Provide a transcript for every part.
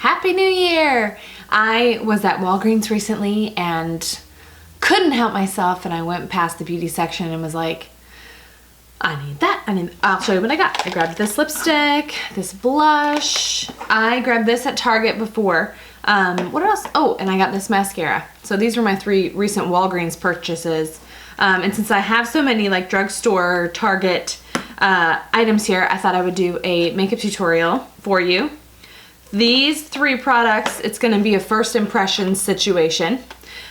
Happy New Year! I was at Walgreens recently and couldn't help myself, and I went past the beauty section and was like, I need that. I'll show you what I got. I grabbed this lipstick, this blush. I grabbed this at Target before. What else? Oh, and I got this mascara. So these were my 3 recent Walgreens purchases. And since I have so many like drugstore, Target items here, I thought I would do a makeup tutorial for you. These 3 products, it's gonna be a first impression situation.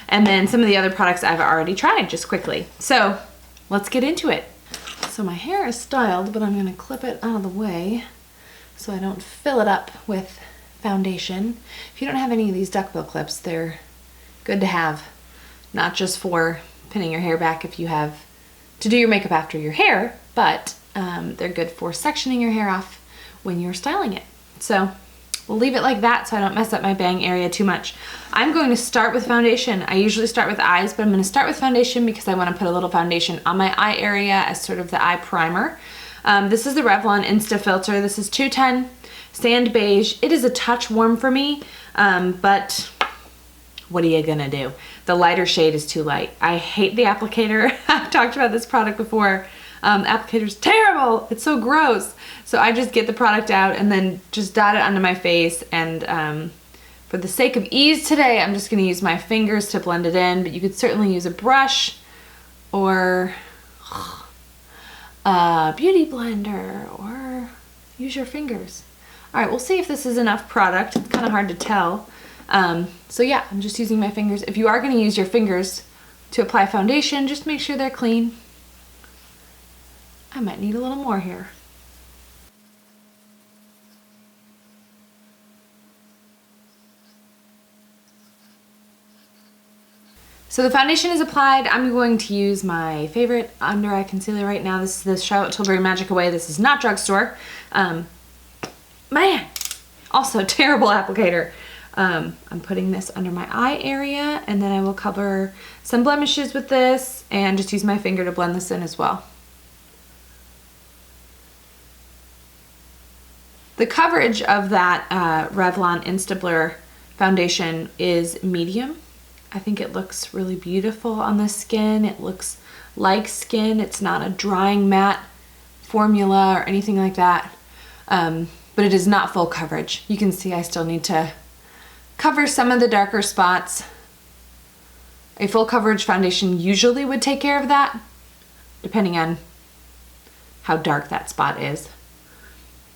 And then some of the other products I've already tried just quickly. So let's get into it. So my hair is styled, but I'm gonna clip it out of the way so I don't fill it up with foundation. If you don't have any of these duckbill clips, they're good to have, not just for pinning your hair back if you have to do your makeup after your hair, but they're good for sectioning your hair off when you're styling it. So we'll leave it like that so I don't mess up my bang area too much. I'm going to start with foundation. I usually start with eyes, but I'm going to start with foundation because I want to put a little foundation on my eye area as sort of the eye primer. This is the Revlon Insta Filter. This is 210 Sand Beige. It is a touch warm for me, but what are you gonna do? The lighter shade is too light. I hate the applicator. I've talked about this product before. The applicator's terrible. It's so gross. So I just get the product out and then just dot it onto my face. And for the sake of ease today, I'm just gonna use my fingers to blend it in, but you could certainly use a brush or a beauty blender or use your fingers. All right, we'll see if this is enough product. It's kind of hard to tell. So yeah, I'm just using my fingers. If you are gonna use your fingers to apply foundation, just make sure they're clean. I might need a little more here. So the foundation is applied. I'm going to use my favorite under eye concealer right now. This is the Charlotte Tilbury Magic Away. This is not drugstore. Man, also terrible applicator. I'm putting this under my eye area, and then I will cover some blemishes with this and just use my finger to blend this in as well. The coverage of that Revlon Instablur foundation is medium. I think it looks really beautiful on the skin. It looks like skin. It's not a drying matte formula or anything like that. But it is not full coverage. You can see I still need to cover some of the darker spots. A full coverage foundation usually would take care of that, depending on how dark that spot is.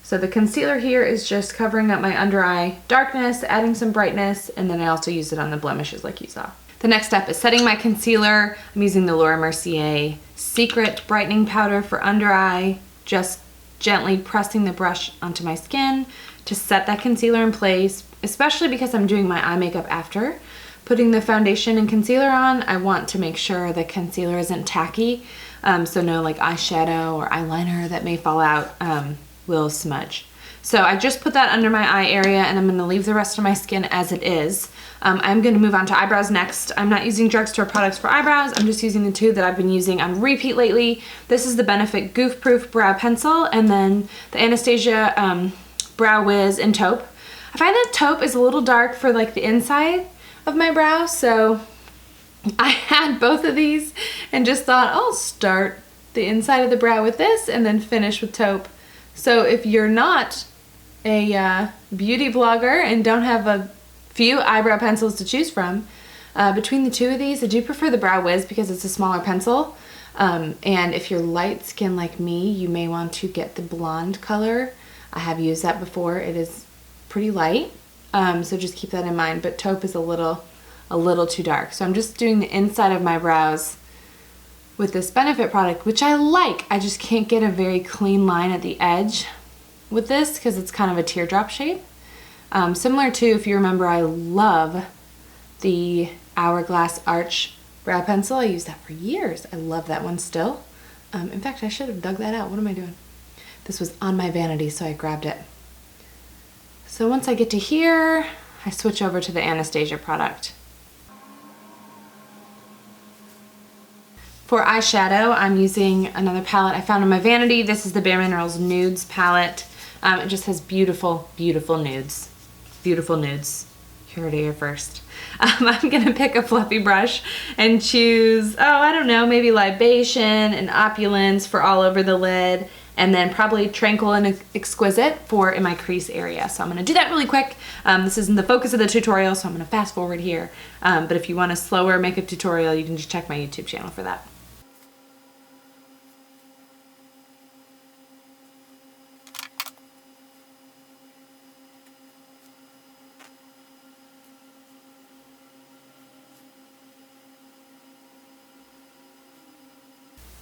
So the concealer here is just covering up my under eye darkness, adding some brightness, and then I also use it on the blemishes like you saw. The next step is setting my concealer. I'm using the Laura Mercier Secret Brightening Powder for under eye, just gently pressing the brush onto my skin to set that concealer in place, especially because I'm doing my eye makeup after. Putting the foundation and concealer on, I want to make sure the concealer isn't tacky, so no like eyeshadow or eyeliner that may fall out will smudge. So I just put that under my eye area, and I'm going to leave the rest of my skin as it is. I'm going to move on to eyebrows next. I'm not using drugstore products for eyebrows. I'm just using the 2 that I've been using on repeat lately. This is the Benefit Goof Proof Brow Pencil, and then the Anastasia Brow Wiz in Taupe. I find that taupe is a little dark for like the inside of my brow, so I had both of these and just thought I'll start the inside of the brow with this and then finish with taupe. So if you're not a beauty blogger and don't have a few eyebrow pencils to choose from, between the 2 of these, I do prefer the Brow Wiz because it's a smaller pencil. And if you're light skin like me, you may want to get the blonde color. I have used that before. It is pretty light, so just keep that in mind. But taupe is a little too dark. So I'm just doing the inside of my brows with this Benefit product, which I like. I just can't get a very clean line at the edge with this because it's kind of a teardrop shape. Similar to, if you remember, I love the Hourglass Arch brow pencil. I used that for years. I love that one still. In fact, I should have dug that out. What am I doing? This was on my vanity, so I grabbed it. So once I get to here, I switch over to the Anastasia product. For eyeshadow, I'm using another palette I found on my vanity. This is the Bare Minerals Nudes palette. It just has beautiful, beautiful nudes. beautiful nudes. You heard it here first. I'm gonna pick a fluffy brush and choose, oh, I don't know, maybe Libation and Opulence for all over the lid, and then probably Tranquil and Exquisite for in my crease area. So I'm gonna do that really quick. This isn't the focus of the tutorial, so I'm gonna fast forward here. But if you want a slower makeup tutorial, you can just check my YouTube channel for that.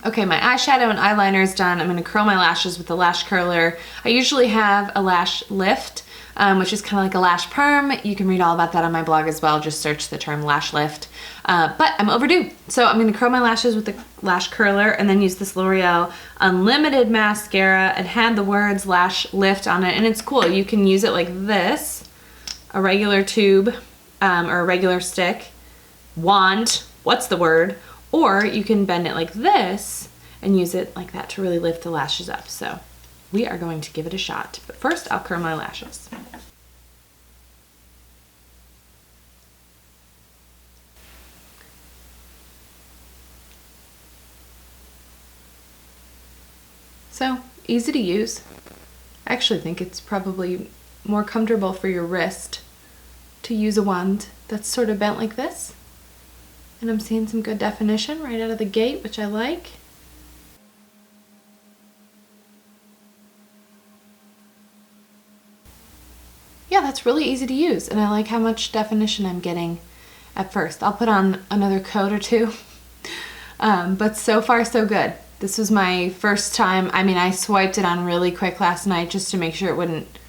Okay, my eyeshadow and eyeliner is done. I'm gonna curl my lashes with the lash curler. I usually have a lash lift, which is kind of like a lash perm. You can read all about that on my blog as well. Just search the term lash lift. But I'm overdue. So I'm gonna curl my lashes with the lash curler and then use this L'Oreal Unlimited mascara. It had the words lash lift on it, and it's cool. You can use it like this, a regular tube, or a regular stick, wand, what's the word? Or you can bend it like this and use it like that to really lift the lashes up. So we are going to give it a shot. But first, I'll curl my lashes. So easy to use. I actually think it's probably more comfortable for your wrist to use a wand that's sort of bent like this. And I'm seeing some good definition right out of the gate, which I like. Yeah, that's really easy to use, and I like how much definition I'm getting at first. I'll put on another coat or two, but so far so good. This was my first time. I mean, I swiped it on really quick last night just to make sure it wouldn't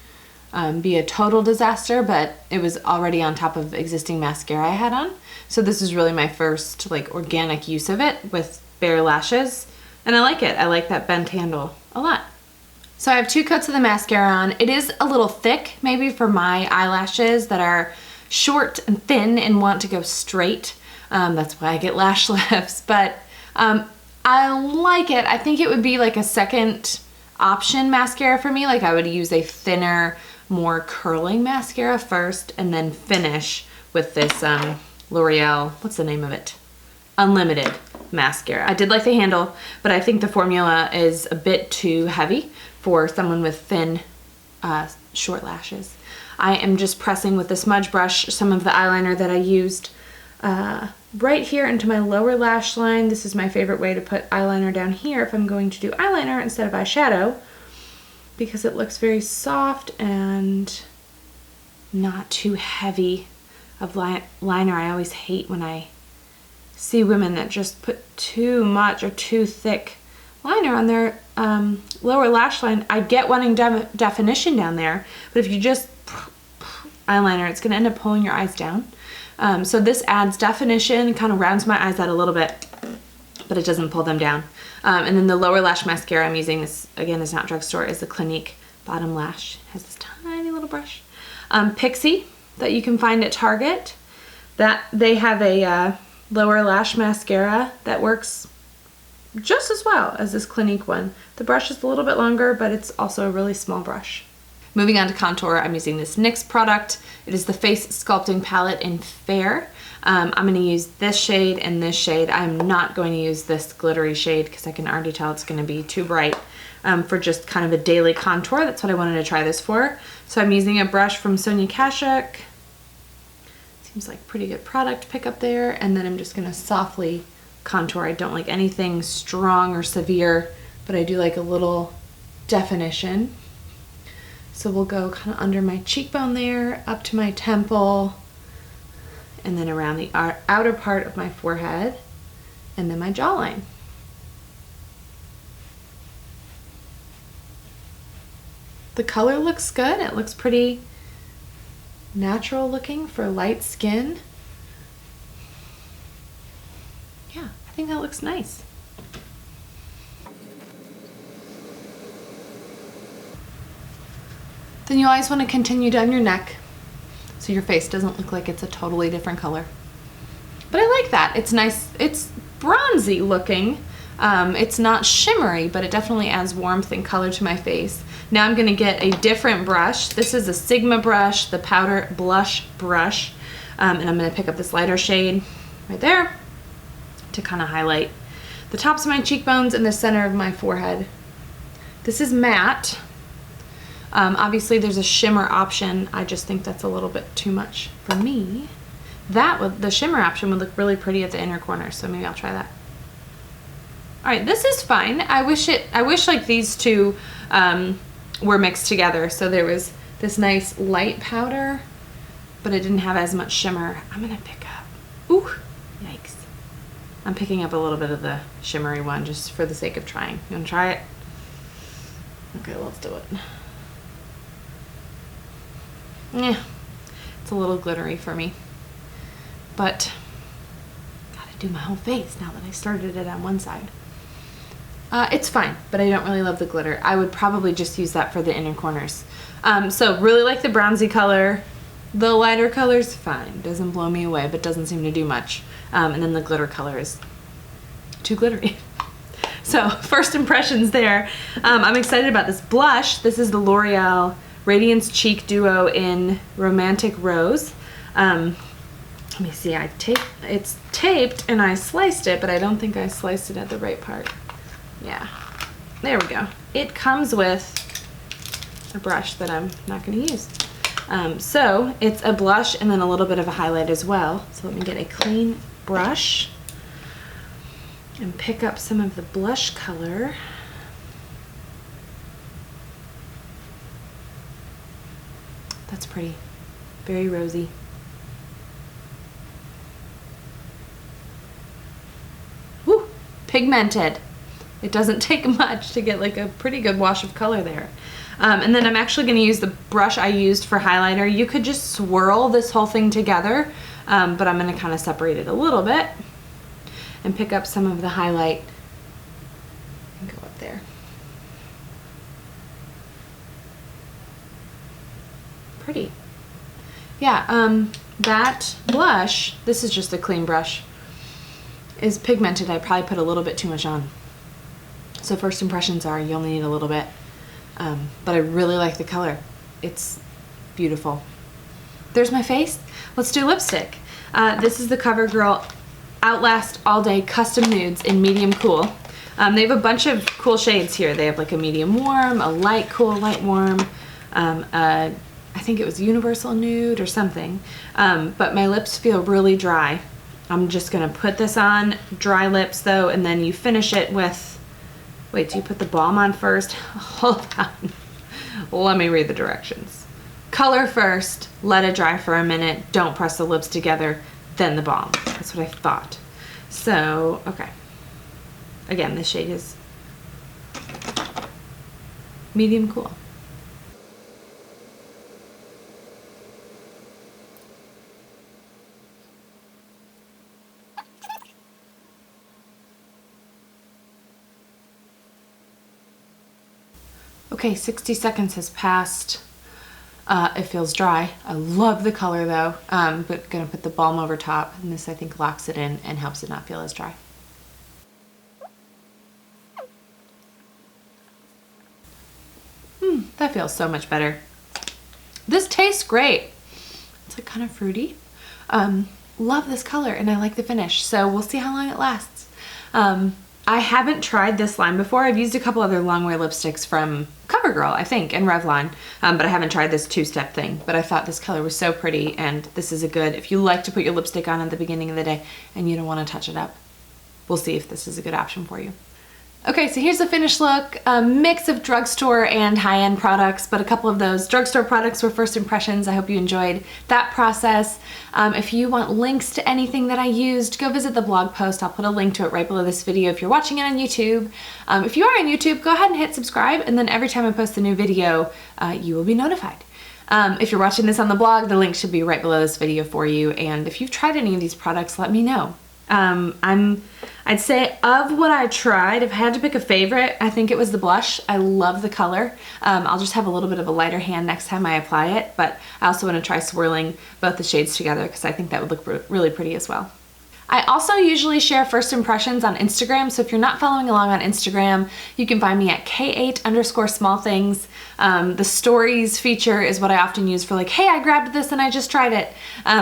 be a total disaster, but it was already on top of existing mascara I had on. So this is really my first like organic use of it with bare lashes, and I like it. I like that bent handle a lot. So I have 2 coats of the mascara on. It is a little thick maybe for my eyelashes that are short and thin and want to go straight. That's why I get lash lifts, but I like it. I think it would be like a second option mascara for me. Like I would use a thinner, more curling mascara first and then finish with this L'Oreal, what's the name of it? Unlimited mascara. I did like the handle, but I think the formula is a bit too heavy for someone with thin, short lashes. I am just pressing with the smudge brush some of the eyeliner that I used right here into my lower lash line. This is my favorite way to put eyeliner down here if I'm going to do eyeliner instead of eyeshadow, because it looks very soft and not too heavy of liner. I always hate when I see women that just put too much or too thick liner on their lower lash line. I get wanting definition down there, but if you just eyeliner, it's gonna end up pulling your eyes down. So this adds definition, kind of rounds my eyes out a little bit, but it doesn't pull them down. And then the lower lash mascara I'm using, this again is not Drugstore, is the Clinique Bottom Lash. It has this tiny little brush. Pixie, that you can find at Target, that they have a lower lash mascara that works just as well as this Clinique one. The brush is a little bit longer, but it's also a really small brush. Moving on to contour, I'm using this NYX product. It is the Face Sculpting Palette in Fair. I'm going to use this shade and this shade. I'm not going to use this glittery shade because I can already tell it's going to be too bright for just kind of a daily contour. That's what I wanted to try this for. So I'm using a brush from Sonia Kashuk. Seems like pretty good product pickup there. And then I'm just going to softly contour. I don't like anything strong or severe, but I do like a little definition. So we'll go kind of under my cheekbone there, up to my temple, and then around the outer part of my forehead, and then my jawline. The color looks good. It looks pretty natural looking for light skin. Yeah, I think that looks nice. Then you always want to continue down your neck so your face doesn't look like it's a totally different color. But I like that. It's nice. It's bronzy looking. It's not shimmery, but it definitely adds warmth and color to my face. Now I'm gonna get a different brush. This is a Sigma brush, the powder blush brush. And I'm gonna pick up this lighter shade right there to kind of highlight the tops of my cheekbones and the center of my forehead. This is matte. Obviously there's a shimmer option. I just think that's a little bit too much for me. The shimmer option would look really pretty at the inner corner, so maybe I'll try that. All right, this is fine. I wish like these two were mixed together. So there was this nice light powder, but it didn't have as much shimmer. I'm gonna pick up, ooh, yikes. I'm picking up a little bit of the shimmery one just for the sake of trying. You wanna try it? Okay, let's do it. Yeah, it's a little glittery for me, but gotta do my whole face now that I started it on one side. It's fine, but I don't really love the glitter. I would probably just use that for the inner corners. So really like the bronzy color. The lighter color's fine, doesn't blow me away, but doesn't seem to do much. And then the glitter color is too glittery. So first impressions there. I'm excited about this blush. This is the L'Oreal Radiance Cheek Duo in Romantic Rose. Let me see, it's taped and I sliced it, but I don't think I sliced it at the right part. Yeah, there we go. It comes with a brush that I'm not gonna use. So it's a blush and then a little bit of a highlight as well. So let me get a clean brush and pick up some of the blush color. That's pretty, very rosy. Woo, pigmented. It doesn't take much to get like a pretty good wash of color there. And then I'm actually gonna use the brush I used for highlighter. You could just swirl this whole thing together, but I'm gonna kind of separate it a little bit and pick up some of the highlight and go up there. Pretty. Yeah, that blush, this is just a clean brush, is pigmented. I probably put a little bit too much on. So first impressions are you only need a little bit, but I really like the color. It's beautiful. There's my face. Let's do lipstick. This is the CoverGirl Outlast All Day Custom Nudes in medium cool. They have a bunch of cool shades here. They have like a medium warm, a light cool, light warm, I think it was universal nude or something. But my lips feel really dry. I'm just gonna put this on dry lips though, and then you finish it with, wait, do you put the balm on first? Hold on. Let me read the directions. Color first, let it dry for a minute, don't press the lips together, then the balm. That's what I thought. So, okay. Again, this shade is medium cool. Okay, 60 seconds has passed. It feels dry. I love the color though, but gonna put the balm over top, and this I think locks it in and helps it not feel as dry. That feels so much better. This tastes great. It's like kind of fruity. Love this color and I like the finish, so we'll see how long it lasts. I haven't tried this line before. I've used a couple other longwear lipsticks from CoverGirl, I think, and Revlon, but I haven't tried this two-step thing. But I thought this color was so pretty, and this is a good, if you like to put your lipstick on at the beginning of the day and you don't want to touch it up, we'll see if this is a good option for you. Okay, so here's the finished look, a mix of drugstore and high-end products, but a couple of those drugstore products were first impressions. I hope you enjoyed that process. If you want links to anything that I used, go visit the blog post. I'll put a link to it right below this video if you're watching it on YouTube. If you are on YouTube, go ahead and hit subscribe, and then every time I post a new video, you will be notified. If you're watching this on the blog, the link should be right below this video for you, and if you've tried any of these products, let me know. I'd say of what I tried, if I had to pick a favorite, I think it was the blush. I love the color. I'll just have a little bit of a lighter hand next time I apply it, but I also want to try swirling both the shades together because I think that would look really pretty as well. I also usually share first impressions on Instagram, so if you're not following along on Instagram, you can find me at K8_smallthings. The stories feature is what I often use for like, hey, I grabbed this and I just tried it.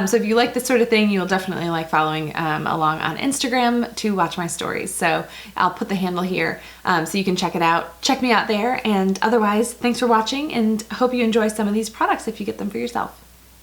So if you like this sort of thing, you'll definitely like following along on Instagram to watch my stories. So I'll put the handle here so you can check it out. Check me out there, and otherwise, thanks for watching, and hope you enjoy some of these products if you get them for yourself.